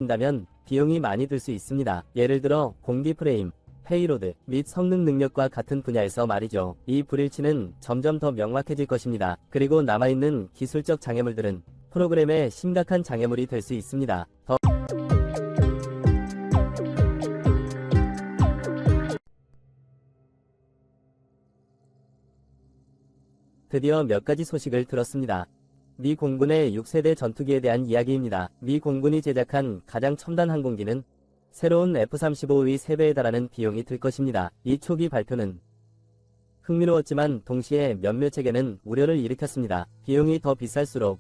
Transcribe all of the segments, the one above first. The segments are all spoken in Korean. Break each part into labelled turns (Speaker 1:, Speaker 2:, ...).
Speaker 1: 다면 비용이 많이 들 수 있습니다. 예를 들어 공기 프레임, 페이로드 및 성능 능력과 같은 분야에서 말이죠. 이 불일치는 점점 더 명확해질 것입니다. 그리고 남아있는 기술적 장애물들은 프로그램에 심각한 장애물이 될 수 있습니다. 드디어 몇 가지 소식을 들었습니다. 미 공군의 6세대 전투기에 대한 이야기입니다. 미 공군이 제작한 가장 첨단 항공기는 새로운 F-35의 3배에 달하는 비용이 들 것입니다. 이 초기 발표는 흥미로웠지만 동시에 몇몇에게는 우려를 일으켰습니다. 비용이 더 비쌀수록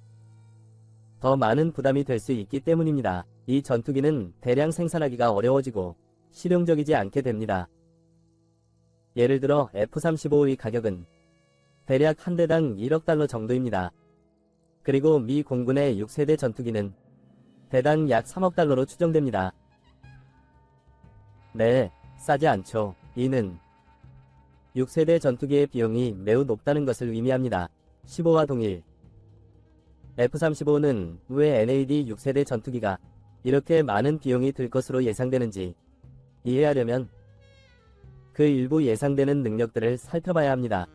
Speaker 1: 더 많은 부담이 될 수 있기 때문입니다. 이 전투기는 대량 생산하기가 어려워지고 실용적이지 않게 됩니다. 예를 들어 F-35의 가격은 대략 한 대당 1억 달러 정도입니다. 그리고 미 공군의 6세대 전투기는 대당 약 3억 달러로 추정됩니다. 네, 싸지 않죠. 이는 6세대 전투기의 비용이 매우 높다는 것을 의미합니다. 15와 동일 F-35는 왜 NAD 6세대 전투기가 이렇게 많은 비용이 들 것으로 예상되는지 이해하려면 그 일부 예상되는 능력들을 살펴봐야 합니다.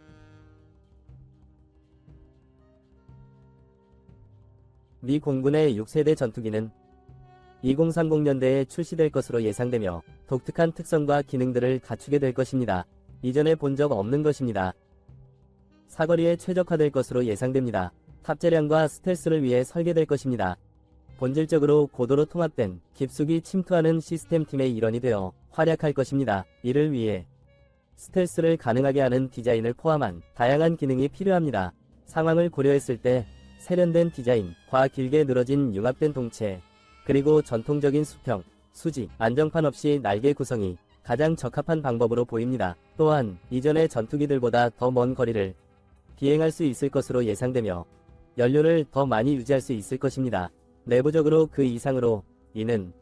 Speaker 1: 미 공군의 6세대 전투기는 2030년대에 출시될 것으로 예상되며 독특한 특성과 기능들을 갖추게 될 것입니다. 이전에 본 적 없는 것입니다. 사거리에 최적화될 것으로 예상됩니다. 탑재량과 스텔스를 위해 설계될 것입니다. 본질적으로 고도로 통합된 깊숙이 침투하는 시스템팀의 일원이 되어 활약할 것입니다. 이를 위해 스텔스를 가능하게 하는 디자인을 포함한 다양한 기능이 필요합니다. 상황을 고려했을 때 세련된 디자인과 길게 늘어진 융합된 동체, 그리고 전통적인 수평, 수직, 안정판 없이 날개 구성이 가장 적합한 방법으로 보입니다. 또한 이전의 전투기들보다 더 먼 거리를 비행할 수 있을 것으로 예상되며 연료를 더 많이 유지할 수 있을 것입니다. 내부적으로 그 이상으로 이는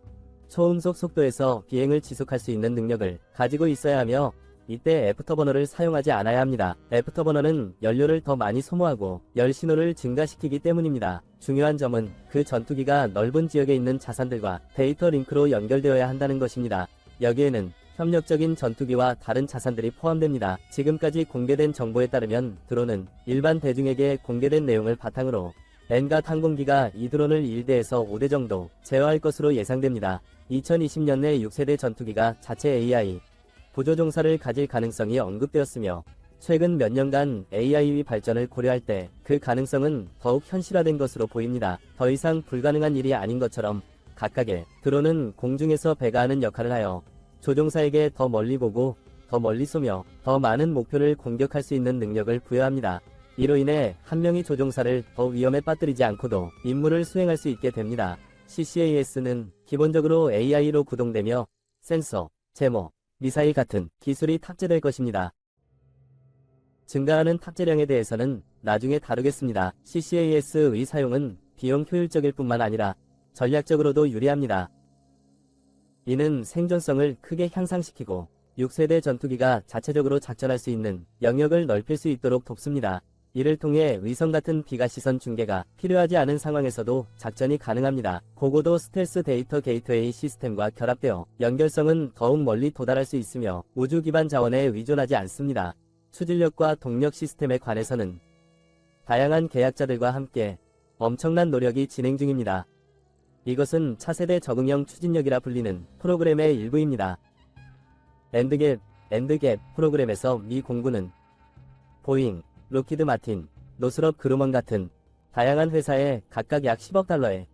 Speaker 1: 초음속 속도에서 비행을 지속할 수 있는 능력을 가지고 있어야 하며 이때 애프터버너를 사용하지 않아야 합니다. 애프터버너는 연료를 더 많이 소모하고 열 신호를 증가시키기 때문입니다. 중요한 점은 그 전투기가 넓은 지역에 있는 자산들과 데이터 링크로 연결되어야 한다는 것입니다. 여기에는 협력적인 전투기와 다른 자산들이 포함됩니다. 지금까지 공개된 정보에 따르면 드론은 일반 대중에게 공개된 내용을 바탕으로 엔갓 항공기가 이 드론을 1대에서 5대 정도 제어할 것으로 예상됩니다. 2020년에 6세대 전투기가 자체 AI 보조종사를 가질 가능성이 언급되었으며 최근 몇 년간 AI 발전을 고려할 때 그 가능성은 더욱 현실화된 것으로 보입니다. 더 이상 불가능한 일이 아닌 것처럼 각각의 드론은 공중에서 배가하는 역할을 하여 조종사에게 더 멀리 보고 더 멀리 쏘며 더 많은 목표를 공격할 수 있는 능력을 부여합니다. 이로 인해 한 명이 조종사를 더 위험에 빠뜨리지 않고도 임무를 수행할 수 있게 됩니다. CCAS는 기본적으로 AI로 구동되며 센서, 제모, 미사일 같은 기술이 탑재될 것입니다. 증가하는 탑재량에 대해서는 나중에 다루겠습니다. CCAS의 사용은 비용 효율적일 뿐만 아니라 전략적으로도 유리합니다. 이는 생존성을 크게 향상시키고 6세대 전투기가 자체적으로 작전할 수 있는 영역을 넓힐 수 있도록 돕습니다. 이를 통해 위성 같은 비가시선 중계가 필요하지 않은 상황에서도 작전이 가능합니다. 고고도 스텔스 데이터 게이트웨이 시스템과 결합되어 연결성은 더욱 멀리 도달할 수 있으며 우주 기반 자원에 의존하지 않습니다. 추진력과 동력 시스템에 관해서는 다양한 계약자들과 함께 엄청난 노력이 진행 중입니다. 이것은 차세대 적응형 추진력이라 불리는 프로그램의 일부입니다. 엔드갭 프로그램에서 미 공군은 보잉, 로키드 마틴, 노스럽 그루먼 같은 다양한 회사에 각각 약 10억 달러의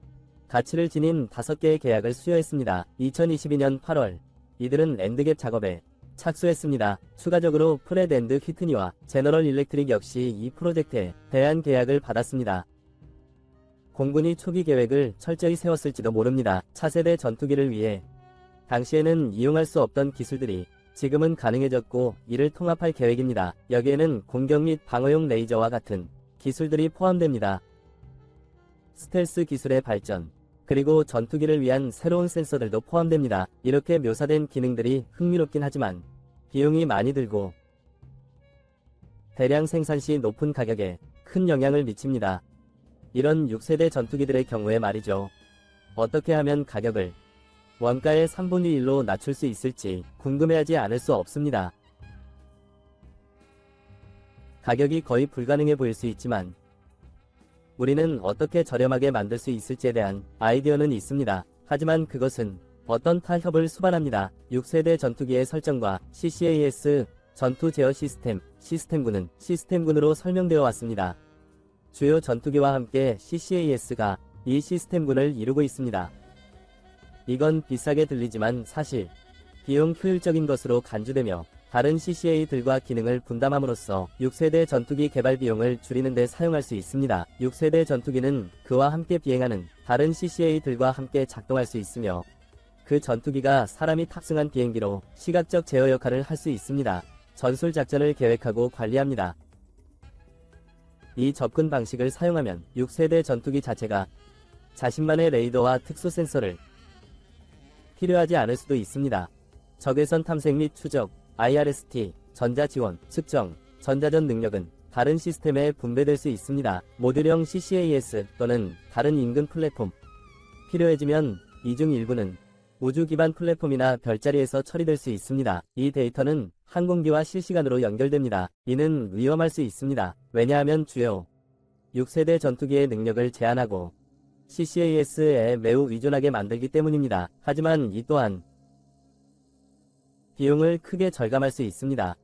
Speaker 1: 가치를 지닌 5개의 계약을 수여했습니다. 2022년 8월 이들은 엔드갭 작업에 착수했습니다. 추가적으로 프렛 앤드 휘트니와 제너럴 일렉트릭 역시 이 프로젝트에 대한 계약을 받았습니다. 공군이 초기 계획을 철저히 세웠을지도 모릅니다. 차세대 전투기를 위해 당시에는 이용할 수 없던 기술들이 지금은 가능해졌고 이를 통합할 계획입니다. 여기에는 공격 및 방어용 레이저와 같은 기술들이 포함됩니다. 스텔스 기술의 발전, 그리고 전투기를 위한 새로운 센서들도 포함됩니다. 이렇게 묘사된 기능들이 흥미롭긴 하지만 비용이 많이 들고 대량 생산 시 높은 가격에 큰 영향을 미칩니다. 이런 6세대 전투기들의 경우에 말이죠. 어떻게 하면 가격을 원가의 3분의 1로 낮출 수 있을지 궁금해하지 않을 수 없습니다. 가격이 거의 불가능해 보일 수 있지만 우리는 어떻게 저렴하게 만들 수 있을지에 대한 아이디어는 있습니다. 하지만 그것은 어떤 타협을 수반합니다. 6세대 전투기의 설정과 CCAS 전투 제어 시스템군은 시스템군으로 설명되어 왔습니다. 주요 전투기와 함께 CCAS가 이 시스템군을 이루고 있습니다. 이건 비싸게 들리지만 사실 비용 효율적인 것으로 간주되며 다른 CCA들과 기능을 분담함으로써 6세대 전투기 개발 비용을 줄이는 데 사용할 수 있습니다. 6세대 전투기는 그와 함께 비행하는 다른 CCA들과 함께 작동할 수 있으며 그 전투기가 사람이 탑승한 비행기로 시각적 제어 역할을 할 수 있습니다. 전술 작전을 계획하고 관리합니다. 이 접근 방식을 사용하면 6세대 전투기 자체가 자신만의 레이더와 특수 센서를 필요하지 않을 수도 있습니다. 적외선 탐색 및 추적, IRST, 전자지원, 측정, 전자전 능력은 다른 시스템에 분배될 수 있습니다. 모듈형 CCAS 또는 다른 인근 플랫폼 필요해지면 이 중 일부는 우주 기반 플랫폼이나 별자리에서 처리될 수 있습니다. 이 데이터는 항공기와 실시간으로 연결됩니다. 이는 위험할 수 있습니다. 왜냐하면 주요 6세대 전투기의 능력을 제한하고 CCAS에 매우 의존하게 만들기 때문입니다. 하지만 이 또한 비용을 크게 절감할 수 있습니다.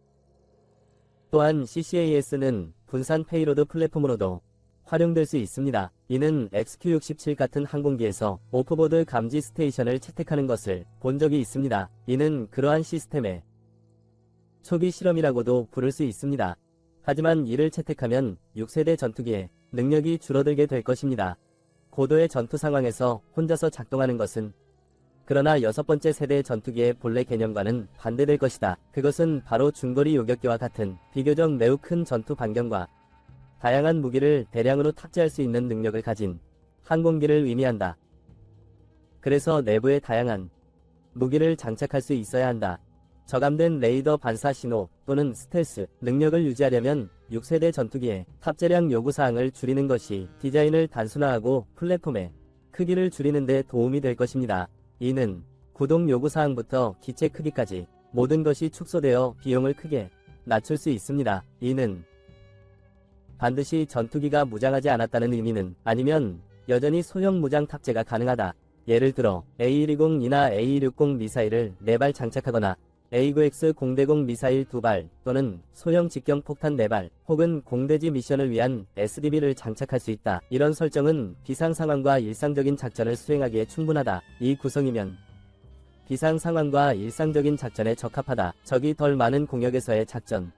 Speaker 1: 또한 CCAS는 분산 페이로드 플랫폼으로도 활용될 수 있습니다. 이는 XQ-67 같은 항공기에서 오프보드 감지 스테이션을 채택하는 것을 본 적이 있습니다. 이는 그러한 시스템의 초기 실험이라고도 부를 수 있습니다. 하지만 이를 채택하면 6세대 전투기의 능력이 줄어들게 될 것입니다. 고도의 전투 상황에서 혼자서 작동하는 것은 그러나 6번째 세대 전투기의 본래 개념과는 반대될 것이다. 그것은 바로 중거리 요격기와 같은 비교적 매우 큰 전투 반경과 다양한 무기를 대량으로 탑재할 수 있는 능력을 가진 항공기를 의미한다. 그래서 내부에 다양한 무기를 장착할 수 있어야 한다. 저감된 레이더 반사 신호 또는 스텔스 능력을 유지하려면 6세대 전투기의 탑재량 요구사항을 줄이는 것이 디자인을 단순화하고 플랫폼의 크기를 줄이는 데 도움이 될 것입니다. 이는 구동 요구사항부터 기체 크기까지 모든 것이 축소되어 비용을 크게 낮출 수 있습니다. 이는 반드시 전투기가 무장하지 않았다는 의미는 아니면 여전히 소형 무장 탑재가 가능하다. 예를 들어 A120이나 A260 미사일을 4발 장착하거나 A9X 공대공 미사일 2발 또는 소형 직경 폭탄 4발 혹은 공대지 미션을 위한 SDB를 장착할 수 있다. 이런 설정은 비상 상황과 일상적인 작전을 수행하기에 충분하다. 이 구성이면 비상 상황과 일상적인 작전에 적합하다. 적이 덜 많은 공역에서의 작전.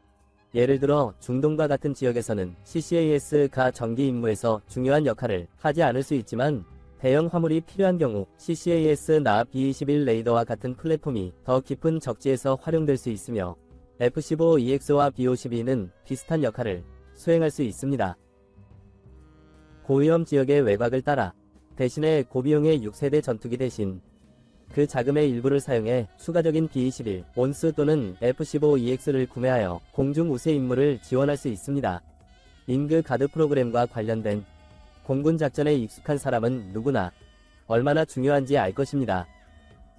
Speaker 1: 예를 들어 중동과 같은 지역에서는 CCAS가 전기 임무에서 중요한 역할을 하지 않을 수 있지만 대형 화물이 필요한 경우 CCAS나 B-21 레이더와 같은 플랫폼이 더 깊은 적지에서 활용될 수 있으며 F-15EX와 B-52는 비슷한 역할을 수행할 수 있습니다. 고위험 지역의 외곽을 따라 대신에 고비용의 6세대 전투기 대신 그 자금의 일부를 사용해 추가적인 B-21 온스 또는 F-15EX를 구매하여 공중 우세 임무를 지원할 수 있습니다. 잉그 가드 프로그램과 관련된 공군 작전에 익숙한 사람은 누구나 얼마나 중요한지 알 것입니다.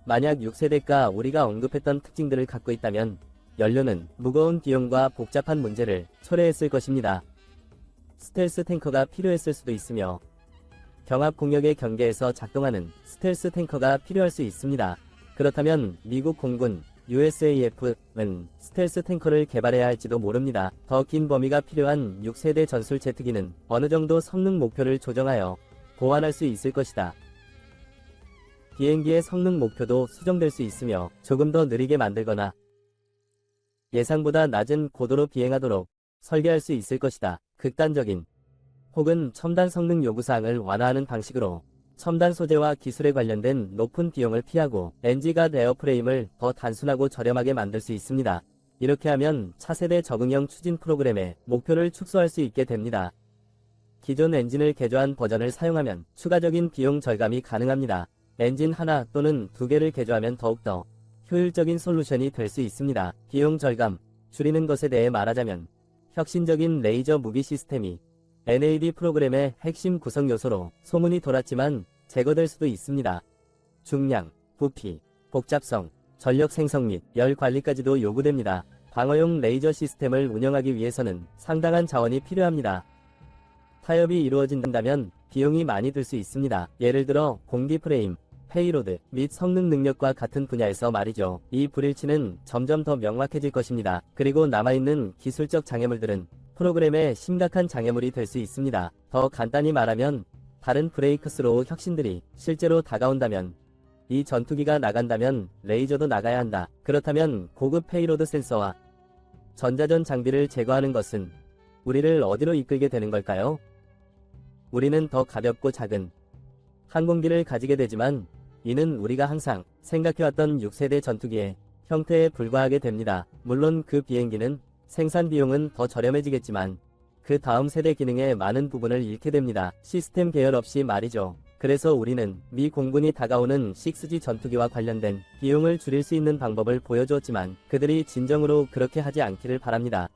Speaker 1: 만약 6세대가 우리가 언급했던 특징들을 갖고 있다면 연료는 무거운 비용과 복잡한 문제를 초래했을 것입니다. 스텔스 탱커가 필요했을 수도 있으며 경합 공역의 경계에서 작동하는 스텔스 탱커가 필요할 수 있습니다. 그렇다면 미국 공군 USAF는 스텔스 탱커를 개발해야 할지도 모릅니다. 더 긴 범위가 필요한 6세대 전술 제트기는 어느 정도 성능 목표를 조정하여 보완할 수 있을 것이다. 비행기의 성능 목표도 수정될 수 있으며 조금 더 느리게 만들거나 예상보다 낮은 고도로 비행하도록 설계할 수 있을 것이다. 극단적인 혹은 첨단 성능 요구사항을 완화하는 방식으로 첨단 소재와 기술에 관련된 높은 비용을 피하고 NG가 에어프레임을 더 단순하고 저렴하게 만들 수 있습니다. 이렇게 하면 차세대 적응형 추진 프로그램의 목표를 축소할 수 있게 됩니다. 기존 엔진을 개조한 버전을 사용하면 추가적인 비용 절감이 가능합니다. 엔진 하나 또는 2개를 개조하면 더욱더 효율적인 솔루션이 될 수 있습니다. 비용 절감, 줄이는 것에 대해 말하자면 혁신적인 레이저 무기 시스템이 NAD 프로그램의 핵심 구성 요소로 소문이 돌았지만 제거될 수도 있습니다. 중량, 부피, 복잡성, 전력 생성 및 열 관리까지도 요구됩니다. 방어용 레이저 시스템을 운영하기 위해서는 상당한 자원이 필요합니다. 타협이 이루어진다면 비용이 많이 들 수 있습니다. 예를 들어 공기 프레임, 페이로드 및 성능 능력과 같은 분야에서 말이죠. 이 불일치는 점점 더 명확해질 것입니다. 그리고 남아있는 기술적 장애물들은 프로그램에 심각한 장애물이 될 수 있습니다. 더 간단히 말하면 다른 브레이크스로우 혁신들이 실제로 다가온다면, 이 전투기가 나간다면 레이저도 나가야 한다. 그렇다면 고급 페이로드 센서와 전자전 장비를 제거하는 것은 우리를 어디로 이끌게 되는 걸까요? 우리는 더 가볍고 작은 항공기를 가지게 되지만, 이는 우리가 항상 생각해왔던 6세대 전투기의 형태에 불과하게 됩니다. 물론 그 비행기는 생산 비용은 더 저렴해지겠지만 그 다음 세대 기능의 많은 부분을 잃게 됩니다. 시스템 계열 없이 말이죠. 그래서 우리는 미 공군이 다가오는 6G 전투기와 관련된 비용을 줄일 수 있는 방법을 보여주었지만 그들이 진정으로 그렇게 하지 않기를 바랍니다.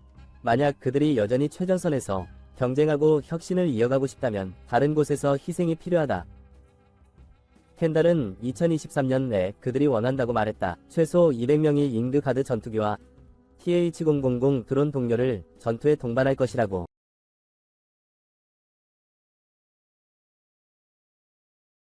Speaker 1: 만약 그들이 여전히 최전선에서 경쟁하고 혁신을 이어가고 싶다면 다른 곳에서 희생이 필요하다. 켄달은 2023년 내 그들이 원한다고 말했다. 최소 200명이 잉드가드 전투기와 TH-000 드론 동료를 전투에 동반할 것이라고.